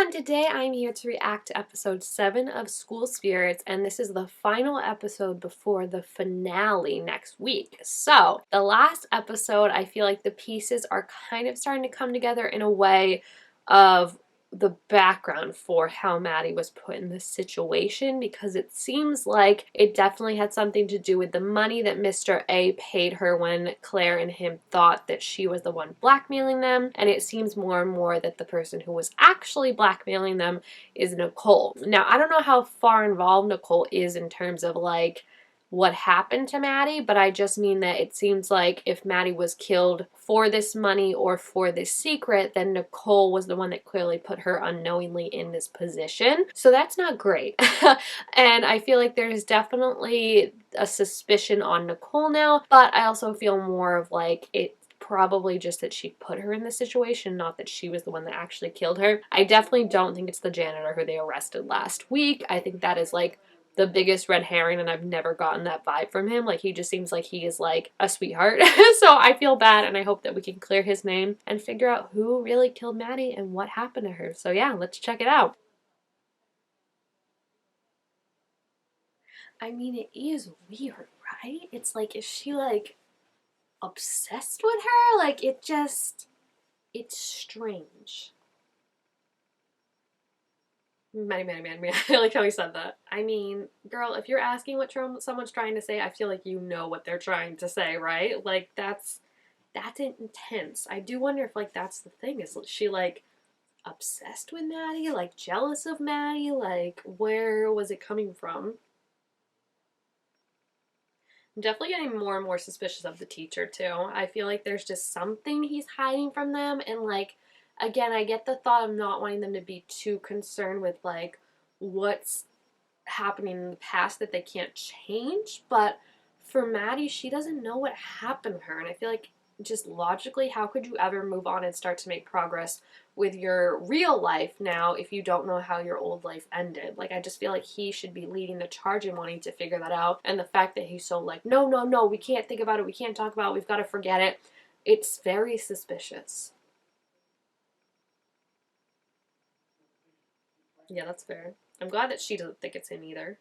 everyone, today I'm here to react to episode 7 of School Spirits, and this is the final episode before the finale next week. So, the last episode, I feel like the pieces are kind of starting to come together in a way of the background for how Maddie was put in this situation, because it seems like it definitely had something to do with the money that Mr. A paid her when Claire and him thought that she was the one blackmailing them, and it seems more and more that the person who was actually blackmailing them is Nicole. Now, I don't know how far involved Nicole is in terms of like what happened to Maddie, but I just mean that it seems like if Maddie was killed for this money or for this secret, then Nicole was the one that clearly put her unknowingly in this position. So that's not great. And I feel like there's definitely a suspicion on Nicole now, but I also feel more of like it probably just that she put her in this situation, not that she was the one that actually killed her. I definitely don't think it's the janitor who they arrested last week. I think that is like the biggest red herring, and I've never gotten that vibe from him. Like, he just seems like he is like a sweetheart. So I feel bad, and I hope that we can clear his name and figure out who really killed Maddie and what happened to her. So yeah, let's check it out. I mean, it is weird, right? It's like, is she like obsessed with her? Like, it's strange. Man. I like how he said that. I mean, girl, if you're asking what someone's trying to say, I feel like you know what they're trying to say, right? Like, that's intense. I do wonder if, like, that's the thing. Is she, like, obsessed with Maddie? Like, jealous of Maddie? Like, where was it coming from? I'm definitely getting more and more suspicious of the teacher, too. I feel like there's just something he's hiding from them, and, like, again, I get the thought of not wanting them to be too concerned with, like, what's happening in the past that they can't change, but for Maddie, she doesn't know what happened to her, and I feel like just logically, how could you ever move on and start to make progress with your real life now if you don't know how your old life ended? Like, I just feel like he should be leading the charge in wanting to figure that out, and the fact that he's so like, no, we can't think about it, we can't talk about it, we've got to forget it, it's very suspicious. Yeah, that's fair. I'm glad that she doesn't think it's him either.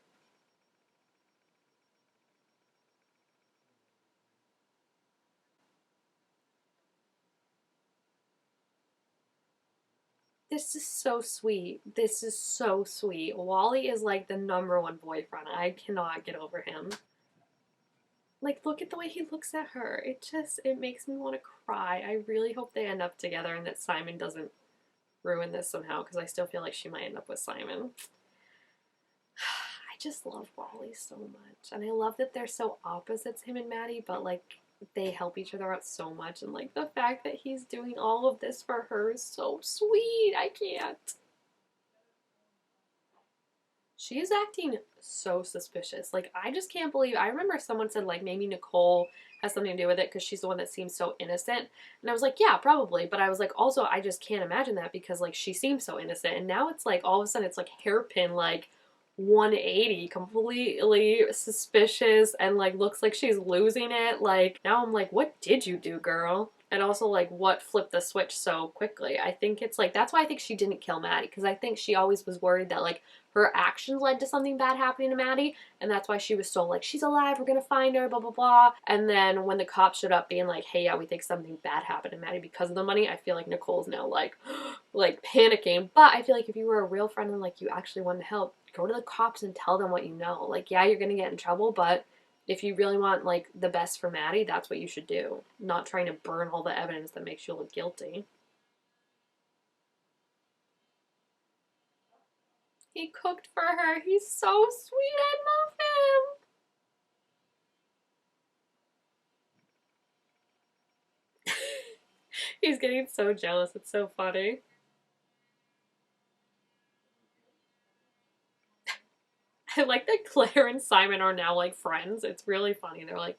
This is so sweet. This is so sweet. Wally is like the #1 boyfriend. I cannot get over him. Like, look at the way he looks at her. It makes me want to cry. I really hope they end up together and that Simon doesn't ruin this somehow, because I still feel like she might end up with Simon. I just love Wally so much. And I love that they're so opposites, him and Maddie, but like they help each other out so much. And like the fact that he's doing all of this for her is so sweet. I can't. She is acting so suspicious. Like, I just can't believe. I remember someone said, like, maybe Nicole has something to do with it because she's the one that seems so innocent. And I was like, yeah, probably. But I was like, also, I just can't imagine that because, like, she seems so innocent. And now it's like, all of a sudden, it's like hairpin, like, 180, completely suspicious, and like looks like she's losing it. Like, now I'm like, what did you do, girl? And also, like, what flipped the switch so quickly? I think it's like, that's why I think she didn't kill Maddie, because I think she always was worried that like her actions led to something bad happening to Maddie, and that's why she was so like, she's alive, we're gonna find her, blah blah blah. And then when the cops showed up being like, hey, yeah, we think something bad happened to Maddie because of the money, I feel like Nicole's now like like panicking. But I feel like if you were a real friend and like you actually wanted to help, go to the cops and tell them what you know. Like, yeah, you're gonna get in trouble, but if you really want like the best for Maddie, that's what you should do. Not trying to burn all the evidence that makes you look guilty. He cooked for her. He's so sweet. I love him. He's getting so jealous. It's so funny. I like that Claire and Simon are now like friends. It's really funny. They're like,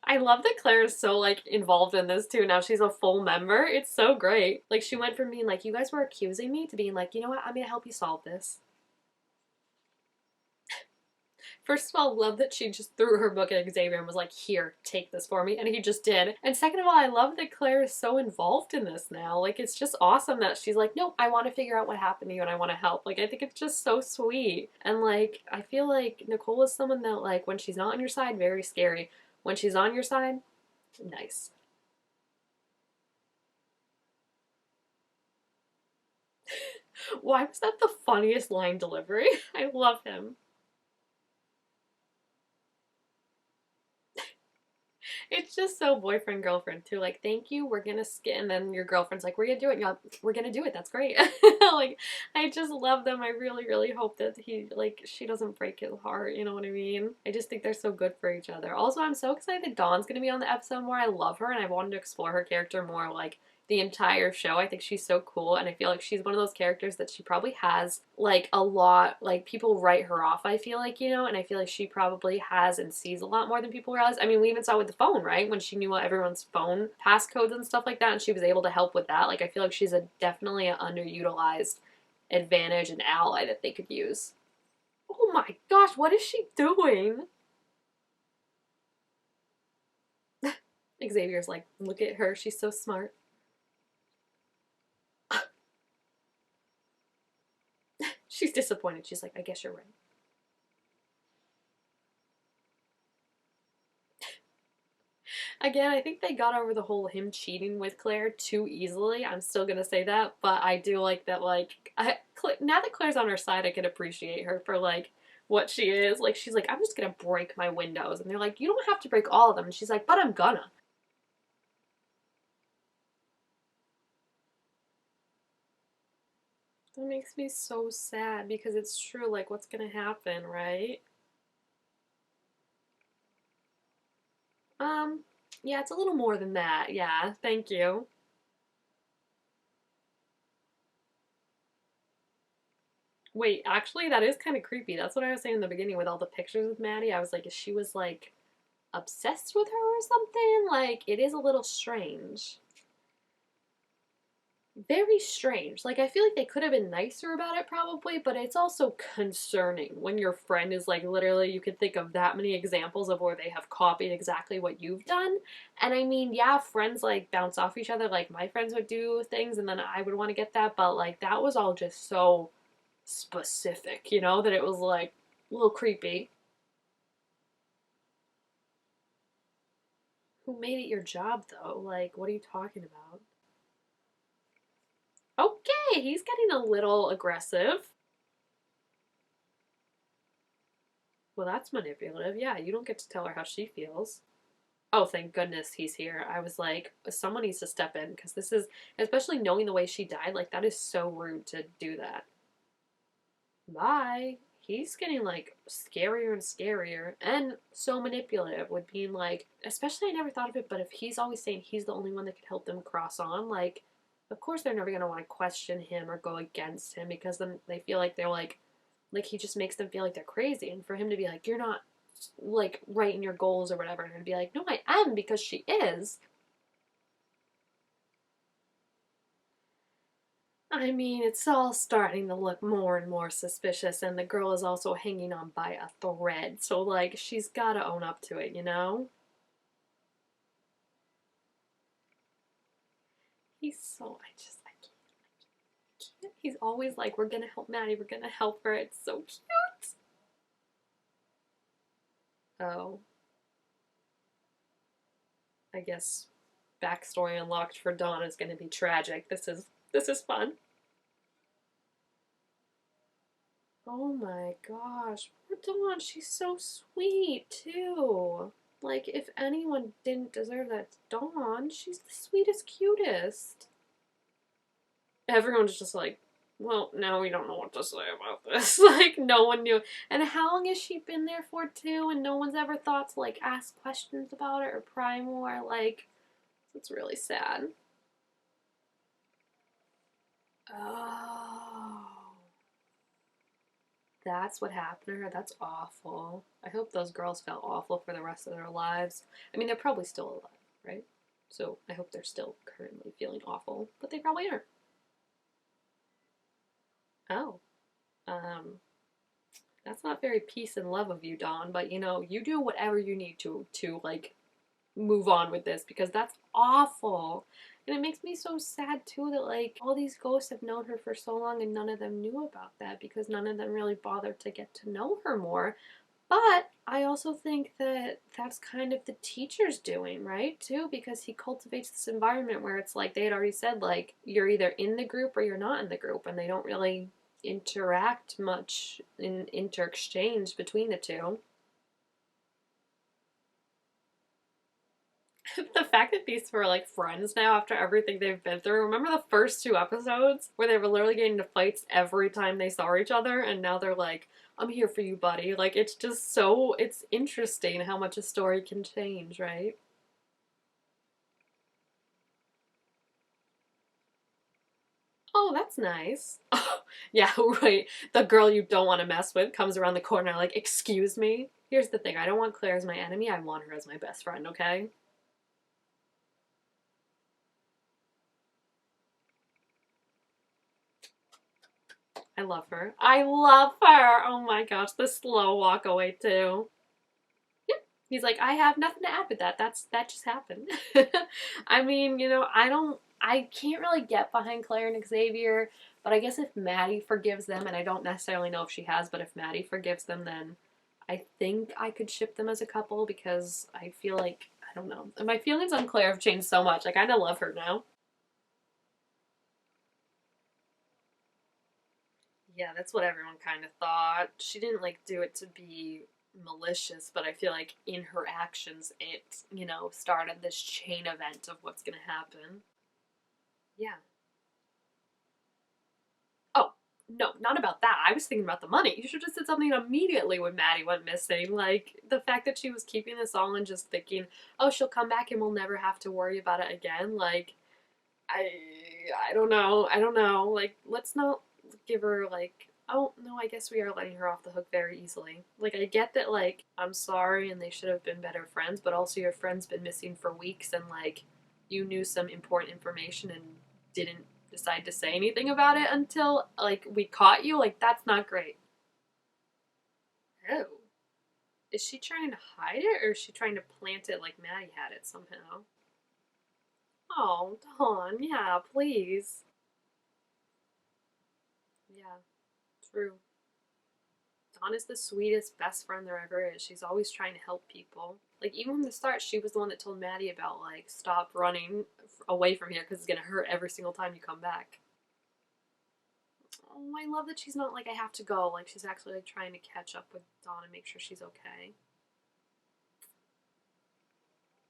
I love that Claire is so like involved in this too. Now she's a full member. It's so great. Like, she went from being like, you guys were accusing me, to being like, you know what, I'm gonna help you solve this. First of all, love that she just threw her book at Xavier and was like, here, take this for me. And he just did. And second of all, I love that Claire is so involved in this now. Like, it's just awesome that she's like, nope, I want to figure out what happened to you and I want to help. Like, I think it's just so sweet. And like, I feel like Nicole is someone that, like, when she's not on your side, very scary. When she's on your side, nice. Why was that the funniest line delivery? I love him. It's just so boyfriend girlfriend too. Like, thank you, we're gonna skip, and then your girlfriend's like, we're gonna do it. And you're like, we're gonna do it. That's great. Like, I just love them. I really, really hope that she doesn't break his heart. You know what I mean? I just think they're so good for each other. Also, I'm so excited that Dawn's gonna be on the episode more. I love her, and I've wanted to explore her character more. Like, the entire show. I think she's so cool, and I feel like she's one of those characters that she probably has like a lot, like people write her off, I feel like, and I feel like she probably has and sees a lot more than people realize. I mean, we even saw with the phone, right? When she knew everyone's phone passcodes and stuff like that, and she was able to help with that. Like, I feel like she's definitely an underutilized advantage and ally that they could use. Oh my gosh, what is she doing? Xavier's like, look at her, she's so smart. She's disappointed. She's like, I guess you're right. Again, I think they got over the whole him cheating with Claire too easily. I'm still gonna say that, but I do like that. Like, now that Claire's on her side, I can appreciate her for like what she is. Like, she's like, I'm just gonna break my windows, and they're like, you don't have to break all of them. And she's like, but I'm gonna. That makes me so sad because it's true. Like, what's gonna happen, right? Um, yeah, it's a little more than that. Yeah, thank you. Wait, actually, that is kind of creepy. That's what I was saying in the beginning with all the pictures with Maddie. I was like, is she was like obsessed with her or something? Like, it is a little strange. Very strange. Like, I feel like they could have been nicer about it probably, but it's also concerning when your friend is like, literally, you could think of that many examples of where they have copied exactly what you've done. And I mean, yeah, friends like bounce off each other. Like, my friends would do things and then I would want to get that, but like, that was all just so specific, that it was like a little creepy. Who made it your job though? Like, what are you talking about? Okay, he's getting a little aggressive. Well, that's manipulative. Yeah, you don't get to tell her how she feels. Oh, thank goodness he's here. I was like, someone needs to step in because this is, especially knowing the way she died, like, that is so rude to do that. Bye. He's getting like scarier and scarier and so manipulative with being like, especially I never thought of it, but if he's always saying he's the only one that could help them cross on, like, of course they're never going to want to question him or go against him because then they feel like they're like he just makes them feel like they're crazy. And for him to be like, you're not like right in your goals or whatever, and to be like, no, I am because she is. I mean, it's all starting to look more and more suspicious, and the girl is also hanging on by a thread. So, like, she's gotta own up to it? He's so, I can't. He's always like, we're gonna help Maddie, we're gonna help her. It's so cute. Oh, I guess backstory unlocked for Dawn is gonna be tragic. This is fun. Oh my gosh, poor Dawn. She's so sweet too. Like, if anyone didn't deserve that, it's Dawn. She's the sweetest, cutest. Everyone's just like, well, now we don't know what to say about this. Like, no one knew. And how long has she been there for, too? And no one's ever thought to, like, ask questions about it or pry more. Like, it's really sad. Oh. That's what happened to her. That's awful. I hope those girls felt awful for the rest of their lives. I mean, they're probably still alive, right? So I hope they're still currently feeling awful, but they probably aren't. Oh, um, That's not very peace and love of you, Dawn, but you know, you do whatever you need to like move on with this because that's awful. And it makes me so sad too that like all these ghosts have known her for so long and none of them knew about that because none of them really bothered to get to know her more. But I also think that that's kind of the teacher's doing, right? Too, because he cultivates this environment where it's like they had already said, like, you're either in the group or you're not in the group, and they don't really interact much in inter-exchange between the two. The fact that these two are like friends now after everything they've been through. Remember the first two episodes where they were literally getting into fights every time they saw each other, and now they're like, I'm here for you, buddy. Like, it's just so, it's interesting how much a story can change, right? Oh, that's nice. Oh, yeah, right. The girl you don't want to mess with comes around the corner, like, excuse me? Here's the thing, I don't want Claire as my enemy, I want her as my best friend, okay? I love her. I love her! Oh my gosh, the slow walk away, too. Yep. He's like, I have nothing to add with that. That just happened. I mean, you know, I can't really get behind Claire and Xavier, but I guess if Maddie forgives them, and I don't necessarily know if she has, but if Maddie forgives them, then I think I could ship them as a couple because I feel like I don't know. My feelings on Claire have changed so much. I kind of love her now. Yeah, that's what everyone kind of thought. She didn't like do it to be malicious, but I feel like in her actions, it, you know, started this chain event of what's going to happen. Yeah. Oh, no, not about that. I was thinking about the money. You should have said something immediately when Maddie went missing. Like, the fact that she was keeping this all and just thinking, oh, she'll come back and we'll never have to worry about it again. Like, I I don't know. I don't know. Like, let's not give her like oh no, I guess we are letting her off the hook very easily. Like I get that like I'm sorry and they should have been better friends, but also your friend's been missing for weeks and like you knew some important information and didn't decide to say anything about it until like we caught you. Like that's not great. Oh. Is she trying to hide it or is she trying to plant it like Maddie had it somehow? Oh, Dawn, yeah, please. Yeah, true. Dawn is the sweetest best friend there ever is. She's always trying to help people. Like even from the start, she was the one that told Maddie about like stop running away from here because it's gonna hurt every single time you come back. Oh, I love that she's not like I have to go. Like she's actually like trying to catch up with Dawn and make sure she's okay.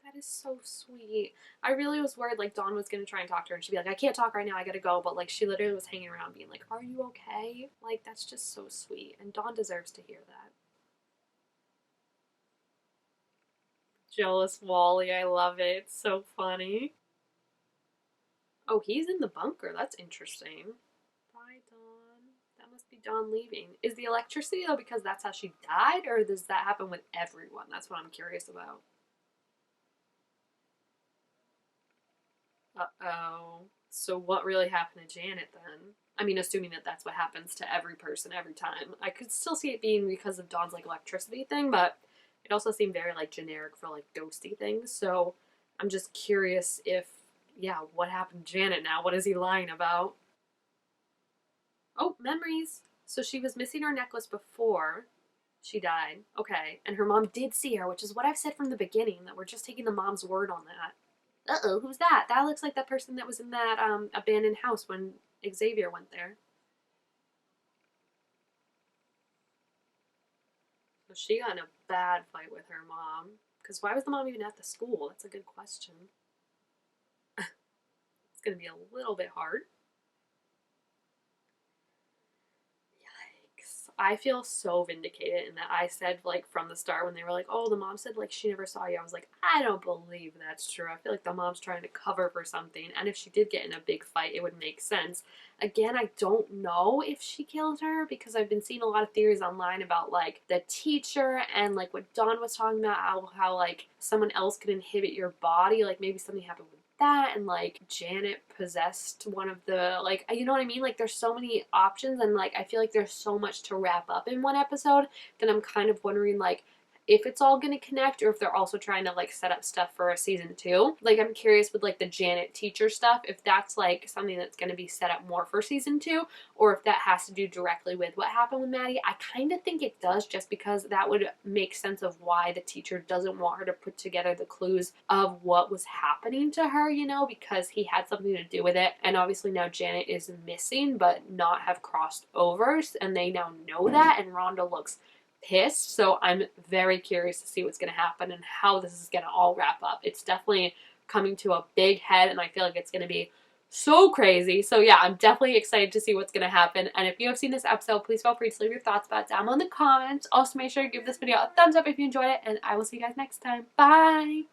That is so sweet. I really was worried like Dawn was gonna try and talk to her and she'd be like, I can't talk right now, I gotta go. But like she literally was hanging around being like, are you okay? Like that's just so sweet. And Dawn deserves to hear that. Jealous Wally, I love it. It's so funny. Oh, he's in the bunker. That's interesting. Bye, Dawn. That must be Dawn leaving. Is the electricity though because that's how she died, or does that happen with everyone? That's what I'm curious about. Uh oh. So what really happened to Janet then? I mean, assuming that that's what happens to every person every time. I could still see it being because of Dawn's like electricity thing, but it also seemed very like generic for like ghosty things. So I'm just curious if, yeah, what happened to Janet now? What is he lying about? Oh, memories. So she was missing her necklace before she died. Okay. And her mom did see her, which is what I've said from the beginning, that we're just taking the mom's word on that. Uh oh, who's that? That looks like that person that was in that abandoned house when Xavier went there. So she got in a bad fight with her mom. Because why was the mom even at the school? That's a good question. It's going to be a little bit hard. Yikes. I feel so vindicated in that I said, like, from the start when they were like, oh, the mom said, like, she never saw you. I was like, I don't believe that's true. I feel like the mom's trying to cover for something. And if she did get in a big fight, it would make sense. Again, I don't know if she killed her because I've been seeing a lot of theories online about, like, the teacher and, like, what Dawn was talking about, how like, someone else could inhibit your body. Like, maybe something happened with that, and like Janet possessed one of the, like, you know what I mean? Like there's so many options, and like I feel like there's so much to wrap up in one episode that I'm kind of wondering like if it's all going to connect, or if they're also trying to like set up stuff for a season 2. Like I'm curious with like the Janet teacher stuff, if that's like something that's going to be set up more for season 2, or if that has to do directly with what happened with Maddie. I kind of think it does, just because that would make sense of why the teacher doesn't want her to put together the clues of what was happening to her, you know, because he had something to do with it. And obviously now Janet is missing but not have crossed over, and they now know that, and Rhonda looks pissed. So I'm very curious to see what's going to happen and how this is going to all wrap up. It's definitely coming to a big head, and I feel like it's going to be so crazy. So yeah, I'm definitely excited to see what's going to happen. And if you have seen this episode, please feel free to leave your thoughts about it down in the comments. Also, make sure to give this video a thumbs up if you enjoyed it, and I will see you guys next time. Bye!